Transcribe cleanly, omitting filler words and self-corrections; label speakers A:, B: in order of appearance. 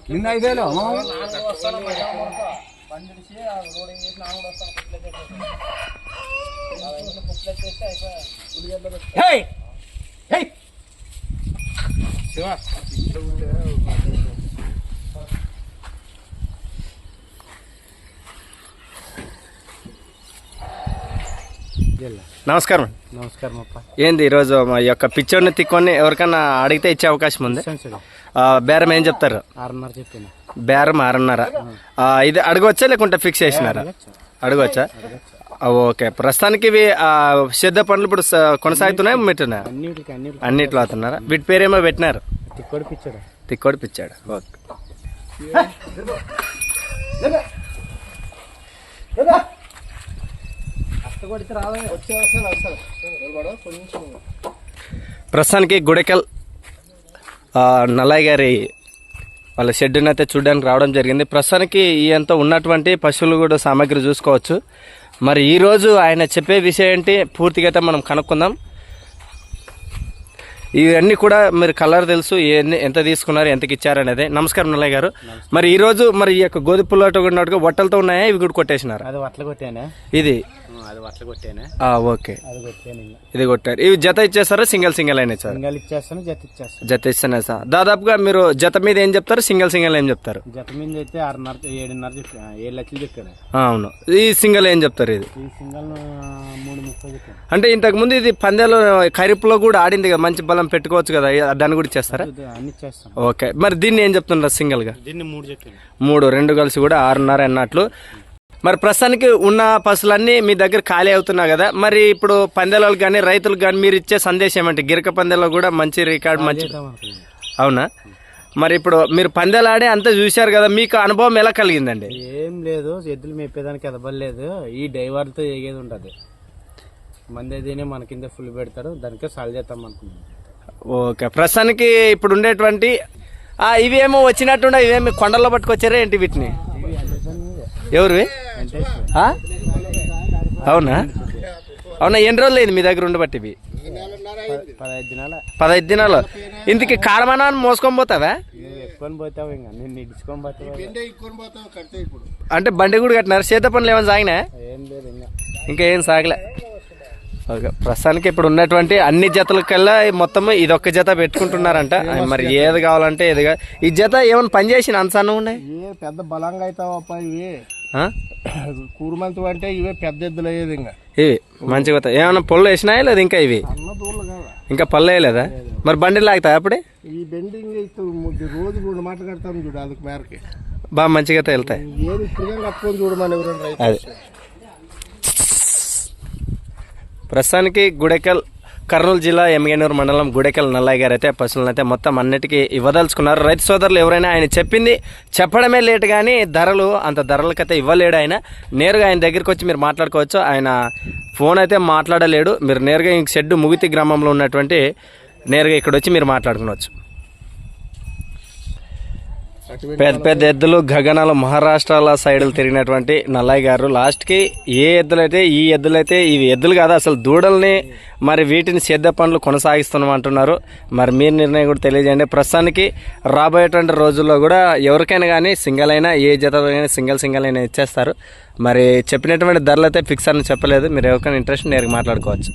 A: నిన్న 5,000
B: నమస్కారం.
A: నమస్కారం అప్ప.
B: ఏంది ఈరోజు మా యొక్క పిచ్చోడిని తిక్కొని ఎవరికన్నా అడిగితే ఇచ్చే అవకాశం ఉంది? బేరం ఏం చెప్తారు?
A: 6.5 చెప్పిన.
B: బేరం 6.5. ఇది అడగవచ్చా లేకుంటే ఫిక్స్ చేసినారా? అడగవచ్చా? ఓకే. ప్రస్తుతానికి ఇవి సిద్ధ పనులు ఇప్పుడు కొనసాగుతున్నాయి మెట్టున్నాయి అన్నిట్లో అవుతున్నారా? వీటి పేరేమో పెట్టినారు? తిక్కోడి పిచ్చాడు. ఓకే. ప్రస్తుతానికి గుడెకల్ నల్లయ్య గారి వాళ్ళ షెడ్ని అయితే చూడడానికి రావడం జరిగింది. ప్రస్తుతానికి ఈ అంతా ఉన్నటువంటి పశువులు కూడా సామాగ్రి చూసుకోవచ్చు. మరి ఈరోజు ఆయన చెప్పే విషయం ఏంటి పూర్తిగా అయితే మనం కనుక్కుందాం. ఇవన్నీ కూడా మీరు కలర్ తెలుసు, ఎంత తీసుకున్నారు, ఎంతకి ఇచ్చారు అనేది. నమస్కారం నల్లయ్య గారు. మరి ఈరోజు మరి ఈ యొక్క గోధుమ పుల్లతో ఉన్నట్టుగా వట్టలతో ఉన్నాయా? ఇవి కూడా కొట్టేసినారు?
A: అది వట్ల కొట్టానే.
B: ఇది
A: అది వట్ల కొట్టానే.
B: ఓకే. ఇది కొట్టారు. ఇవి జత ఇచ్చేస్తారా సింగిల్ అయినా సార్?
A: సింగిల్ ఇచ్చేస్తాను, జత ఇచ్చేస్తాను.
B: జత ఇస్తానే సార్. దాదాపుగా మీరు జత మీద ఏం చెప్తారు, సింగిల్ ఏం చెప్తారు?
A: జత మీద అయితే 6.5 7.5 చెప్పాను. 7 లక్షలు చెప్పాను.
B: అవును. ఈ సింగిల్ ఏం చెప్తారు? ఇది
A: ఈ సింగిల్ 3.30 చెప్పాను.
B: అంటే ఇంతకు ముందు ఇది పందేలు ఖరీఫ్లో కూడా ఆడింది కదా, మంచి బలం పెట్టుకోవచ్చు కదా, దాన్ని కూడా ఇచ్చేస్తారా?
A: అన్ని ఇచ్చేస్తాను.
B: ఓకే. మరి దీన్ని ఏం చెప్తున్నారు సింగిల్ గా?
A: దీన్ని 3 చెప్పాను.
B: 3 2 కలిసి కూడా 6.5 అన్నట్లు. మరి ప్రస్తుతానికి ఉన్న పశువులన్నీ మీ దగ్గర ఖాళీ అవుతున్నాయి కదా, మరి ఇప్పుడు పందేలకు కానీ రైతులకు కానీ మీరు ఇచ్చే సందేశం ఏమంటే? గిరక పందేలో కూడా మంచి రికార్డు మంచి. అవునా? మరి ఇప్పుడు మీరు పందేలు ఆడే అంతా చూశారు కదా, మీకు అనుభవం ఎలా కలిగిందండి?
A: ఏం లేదు, ఎద్దులు మేపేదానికి ఎదబడలేదు. ఈ డైవర్తో ఏగేది ఉంటుంది. మంది అయితేనే మన కింద ఫుల్ పెడతారు, దానికే సాల్ చేస్తాం అనుకున్నాం.
B: ఓకే. ప్రస్తుతానికి ఇప్పుడు ఉండేటువంటి ఇవేమో వచ్చినట్టుండే, ఇవేమి కొండల్లో పట్టుకొచ్చారా ఏంటి వీటిని? ఎవరివి? అవునా? అవునా? ఎన్ని రోజులు అయింది మీ దగ్గర ఉండబట్టి? ఇవి 15 దినాలు. ఇందుకి కాడమనా మోసుకొని పోతావా? అంటే బండి కూడా కట్టినారు. చేత పనులు ఏమైనా సాగినా? ఇంకా ఏం సాగలే. ఓకే. ప్రస్తుతానికి ఇప్పుడు ఉన్నటువంటి అన్ని జతల కల్లా మొత్తం ఇదొక్క జత పెట్టుకుంటున్నారంట. మరి ఏది కావాలంటే ఏదిగా ఈ జత ఏమైనా పని చేసిన అంతసన్న ఉన్నాయి?
A: పెద్ద బలంగా అవుతావప్ప ఇవి. కూరమంతు అంటే ఇవే పెద్ద ఎద్దులు అయ్యేది. ఇంకా
B: ఇవి మంచిగా అవుతాయి. ఏమైనా పళ్ళు వేసినాయా లేదా? ఇంకా ఇవి ఇంకా పళ్ళు వేయలేదా? మరి బండి లాగుతాయి అప్పుడే?
A: ఈ బెండింగ్ రోజు 3 మాటలు కడతాం చూడు, అందుకు మేరకి
B: బాగా మంచిగా వెళ్తాయి.
A: ఏది ఇప్పుడు కట్టుకొని చూడమని ఎవరైనా.
B: అదే ప్రస్తుతానికి గుడెకల్ కర్నూలు జిల్లా ఎమ్మిగనూరు మండలం గుడెకల్ నల్లయ్య గారు అయితే పశువులను అయితే మొత్తం అన్నిటికీ ఇవ్వదలుచుకున్నారు. రైతు సోదరులు ఎవరైనా ఆయన చెప్పింది చెప్పడమే లేట్, కానీ అంత ధరలకైతే ఇవ్వలేడు. ఆయన నేరుగా ఆయన దగ్గరికి వచ్చి మీరు మాట్లాడుకోవచ్చు. ఆయన ఫోన్ అయితే మాట్లాడలేడు. మీరు నేరుగా ఇంక షెడ్డు ముగితి గ్రామంలో ఉన్నటువంటి నేరుగా ఇక్కడ వచ్చి మీరు మాట్లాడుకోవచ్చు. పెద్ద ఎద్దులు గగనాలు మహారాష్ట్రాల సైడ్లు తిరిగినటువంటి నల్లయ్య గారు లాస్ట్కి ఈ ఎద్దులైతే ఇవి ఎద్దులు కాదు అసలు దూడల్ని, మరి వీటిని సేద్య పనులు కొనసాగిస్తున్నాం అంటున్నారు. మరి మీరు నిర్ణయం కూడా తెలియజేయండి. ప్రస్తుతానికి రాబోయేటువంటి రోజుల్లో కూడా ఎవరికైనా కానీ సింగిల్ అయినా ఏ జత సింగిల్ అయినా ఇచ్చేస్తారు. మరి చెప్పినటువంటి ధరలు అయితే ఫిక్స్ అని చెప్పలేదు. మీరు ఎవరికైనా ఇంట్రెస్ట్ నేరుగా మాట్లాడుకోవచ్చు.